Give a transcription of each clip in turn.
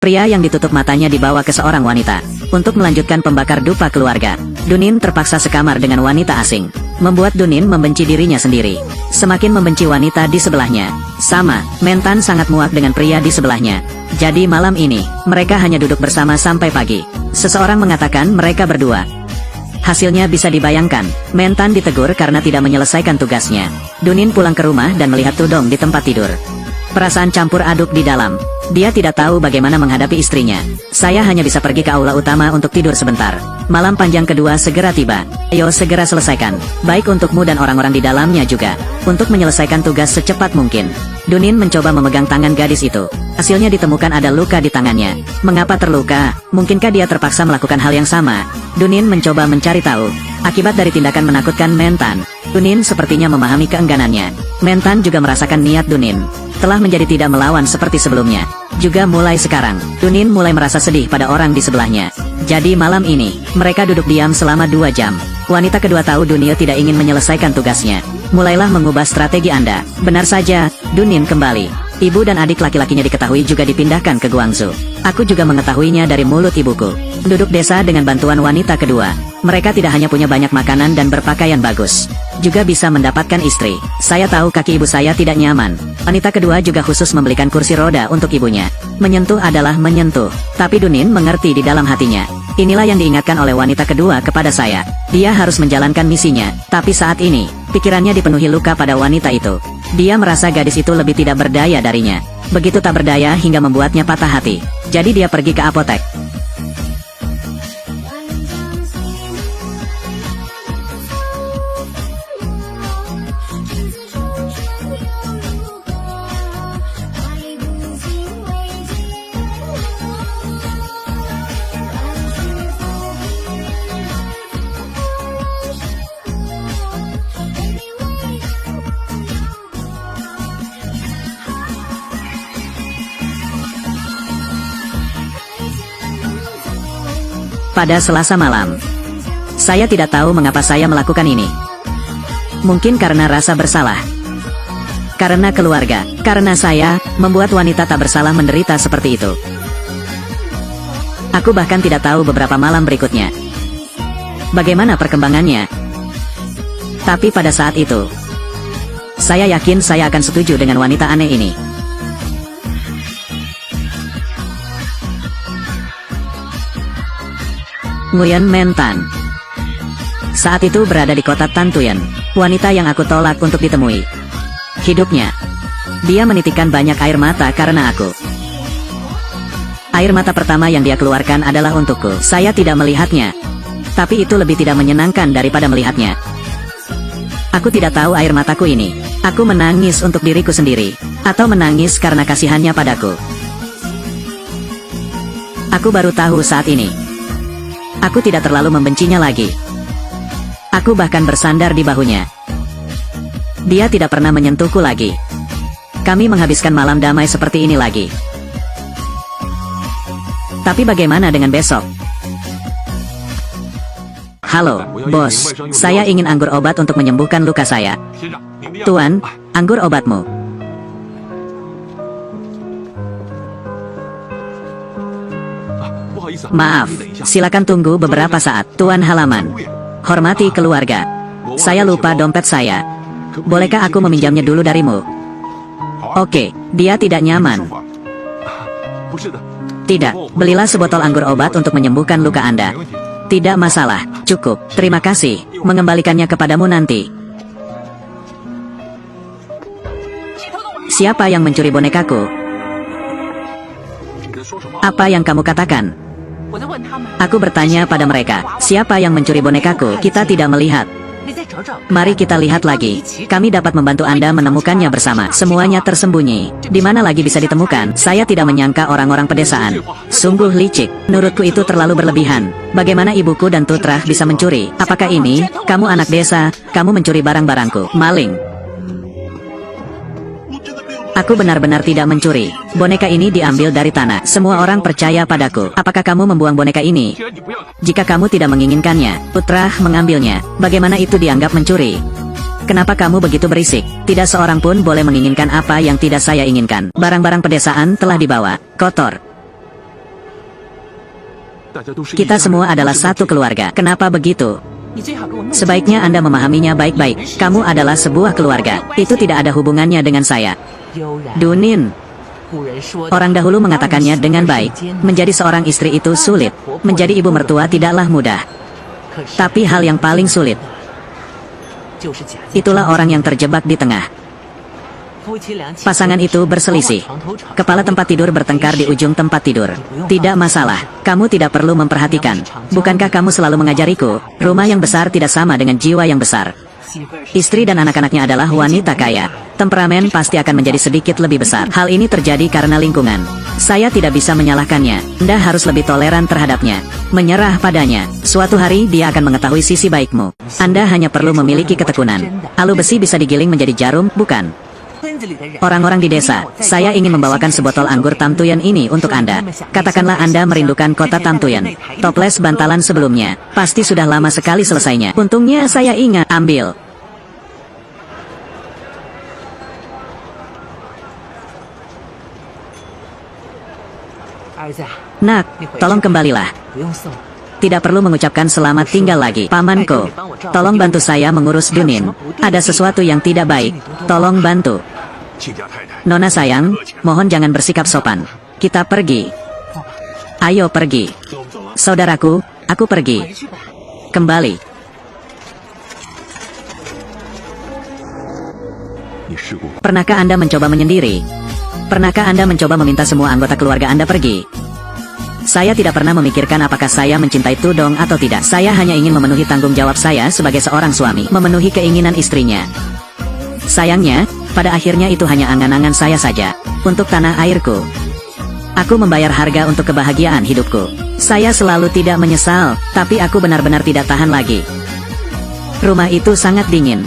Pria yang ditutup matanya dibawa ke seorang wanita untuk melanjutkan pembakar dupa keluarga. Dunin terpaksa sekamar dengan wanita asing, membuat Dunin membenci dirinya sendiri. Semakin membenci wanita di sebelahnya. Sama, Mentan sangat muak dengan pria di sebelahnya. Jadi malam ini, mereka hanya duduk bersama sampai pagi. Seseorang mengatakan mereka berdua. Hasilnya bisa dibayangkan, Mentan ditegur karena tidak menyelesaikan tugasnya. Dunin pulang ke rumah dan melihat Tudong di tempat tidur. Perasaan campur aduk di dalam. Dia tidak tahu bagaimana menghadapi istrinya. Saya hanya bisa pergi ke aula utama untuk tidur sebentar. Malam panjang kedua segera tiba. Ayo segera selesaikan. Baik untukmu dan orang-orang di dalamnya juga. Untuk menyelesaikan tugas secepat mungkin. Dunin mencoba memegang tangan gadis itu. Hasilnya ditemukan ada luka di tangannya. Mengapa terluka? Mungkinkah dia terpaksa melakukan hal yang sama? Dunin mencoba mencari tahu. Akibat dari tindakan menakutkan Mentan, Dunin sepertinya memahami keengganannya. Mentan juga merasakan niat Dunin telah menjadi tidak melawan seperti sebelumnya. Juga mulai sekarang, Dunin mulai merasa sedih pada orang di sebelahnya. Jadi malam ini, mereka duduk diam selama 2 jam. Wanita kedua tahu Dunia tidak ingin menyelesaikan tugasnya. Mulailah mengubah strategi Anda. Benar saja, Dunin kembali. Ibu dan adik laki-lakinya diketahui juga dipindahkan ke Guangzhou. Aku juga mengetahuinya dari mulut ibuku. Penduduk desa dengan bantuan wanita kedua. Mereka tidak hanya punya banyak makanan dan berpakaian bagus, juga bisa mendapatkan istri. Saya tahu kaki ibu saya tidak nyaman. Wanita kedua juga khusus membelikan kursi roda untuk ibunya. Menyentuh adalah menyentuh. Tapi Dunin mengerti di dalam hatinya. Inilah yang diingatkan oleh wanita kedua kepada saya. Dia harus menjalankan misinya. Tapi saat ini, pikirannya dipenuhi luka pada wanita itu. Dia merasa gadis itu lebih tidak berdaya darinya. Begitu tak berdaya hingga membuatnya patah hati. Jadi dia pergi ke apotek. Pada Selasa malam, saya tidak tahu mengapa saya melakukan ini. Mungkin karena rasa bersalah, karena keluarga, karena saya membuat wanita tak bersalah menderita seperti itu. Aku bahkan tidak tahu beberapa malam berikutnya bagaimana perkembangannya. Tapi pada saat itu, saya yakin saya akan setuju dengan wanita aneh ini. Nguyen Mentan saat itu berada di kota Tantuyen, wanita yang aku tolak untuk ditemui. Hidupnya, dia menitikkan banyak air mata karena aku. Air mata pertama yang dia keluarkan adalah untukku. Saya tidak melihatnya, tapi itu lebih tidak menyenangkan daripada melihatnya. Aku tidak tahu air mataku ini. Aku menangis untuk diriku sendiri, atau menangis karena kasihannya padaku. Aku baru tahu saat ini. Aku tidak terlalu membencinya lagi. Aku bahkan bersandar di bahunya. Dia tidak pernah menyentuhku lagi. Kami menghabiskan malam damai seperti ini lagi. Tapi bagaimana dengan besok? Halo, bos. Saya ingin anggur obat untuk menyembuhkan luka saya. Tuan, anggur obatmu. Maaf, silakan tunggu beberapa saat, Tuan halaman. Hormati keluarga. Saya lupa dompet saya. Bolehkah aku meminjamnya dulu darimu? Oke, dia tidak nyaman. Tidak, belilah sebotol anggur obat untuk menyembuhkan luka Anda. Tidak masalah, cukup. Terima kasih, mengembalikannya kepadamu nanti. Siapa yang mencuri bonekaku? Apa yang kamu katakan? Aku bertanya pada mereka, siapa yang mencuri bonekaku? Kita tidak melihat. Mari kita lihat lagi. Kami dapat membantu Anda menemukannya bersama. Semuanya tersembunyi. Di mana lagi bisa ditemukan? Saya tidak menyangka orang-orang pedesaan. Sungguh licik. Menurutku itu terlalu berlebihan. Bagaimana ibuku dan Tutrah bisa mencuri? Apakah ini, kamu anak desa, kamu mencuri barang-barangku? Maling. Aku benar-benar tidak mencuri. Boneka ini diambil dari tanah. Semua orang percaya padaku. Apakah kamu membuang boneka ini? Jika kamu tidak menginginkannya, Putrah mengambilnya. Bagaimana itu dianggap mencuri? Kenapa kamu begitu berisik? Tidak seorang pun boleh menginginkan apa yang tidak saya inginkan. Barang-barang pedesaan telah dibawa. Kotor. Kita semua adalah satu keluarga. Kenapa begitu? Sebaiknya Anda memahaminya baik-baik. Kamu adalah sebuah keluarga. Itu tidak ada hubungannya dengan saya. Dunin. Orang dahulu mengatakannya dengan baik. Menjadi seorang istri itu sulit. Menjadi ibu mertua tidaklah mudah. Tapi hal yang paling sulit, itulah orang yang terjebak di tengah. Pasangan itu berselisih. Kepala tempat tidur bertengkar di ujung tempat tidur. Tidak masalah, kamu tidak perlu memperhatikan. Bukankah kamu selalu mengajariku, rumah yang besar tidak sama dengan jiwa yang besar. Istri dan anak-anaknya adalah wanita kaya. Temperamen pasti akan menjadi sedikit lebih besar. Hal ini terjadi karena lingkungan. Saya tidak bisa menyalahkannya. Anda harus lebih toleran terhadapnya. Menyerah padanya. Suatu hari dia akan mengetahui sisi baikmu. Anda hanya perlu memiliki ketekunan. Alu besi bisa digiling menjadi jarum, bukan? Orang-orang di desa, saya ingin membawakan sebotol anggur Tamtuyen ini untuk Anda. Katakanlah Anda merindukan kota Tamtuyen. Toples bantalan sebelumnya, pasti sudah lama sekali selesainya. Untungnya saya ingat, ambil. Nak, tolong kembalilah. Tidak perlu mengucapkan selamat tinggal lagi. Pamanku, tolong bantu saya mengurus Dunin. Ada sesuatu yang tidak baik. Tolong bantu. Nona sayang, mohon jangan bersikap sopan. Kita pergi. Ayo pergi. Saudaraku, aku pergi. Kembali. Pernahkah Anda mencoba menyendiri? Pernahkah Anda mencoba meminta semua anggota keluarga Anda pergi? Saya tidak pernah memikirkan apakah saya mencintai Tudong atau tidak. Saya hanya ingin memenuhi tanggung jawab saya sebagai seorang suami, memenuhi keinginan istrinya. Sayangnya, pada akhirnya itu hanya angan-angan saya saja. Untuk tanah airku, aku membayar harga untuk kebahagiaan hidupku. Saya selalu tidak menyesal, tapi aku benar-benar tidak tahan lagi. Rumah itu sangat dingin.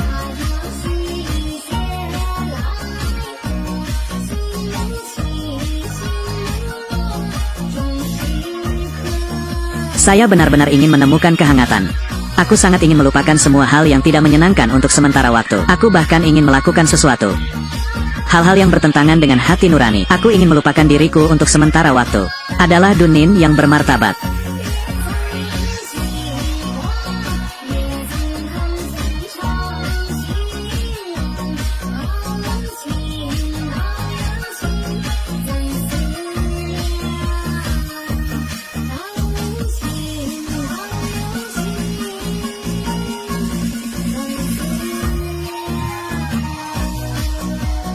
Saya benar-benar ingin menemukan kehangatan. Aku sangat ingin melupakan semua hal yang tidak menyenangkan untuk sementara waktu. Aku bahkan ingin melakukan sesuatu. Hal-hal yang bertentangan dengan hati nurani. Aku ingin melupakan diriku untuk sementara waktu. Adalah Dunin yang bermartabat.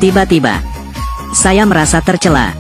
Tiba-tiba, saya merasa tercela.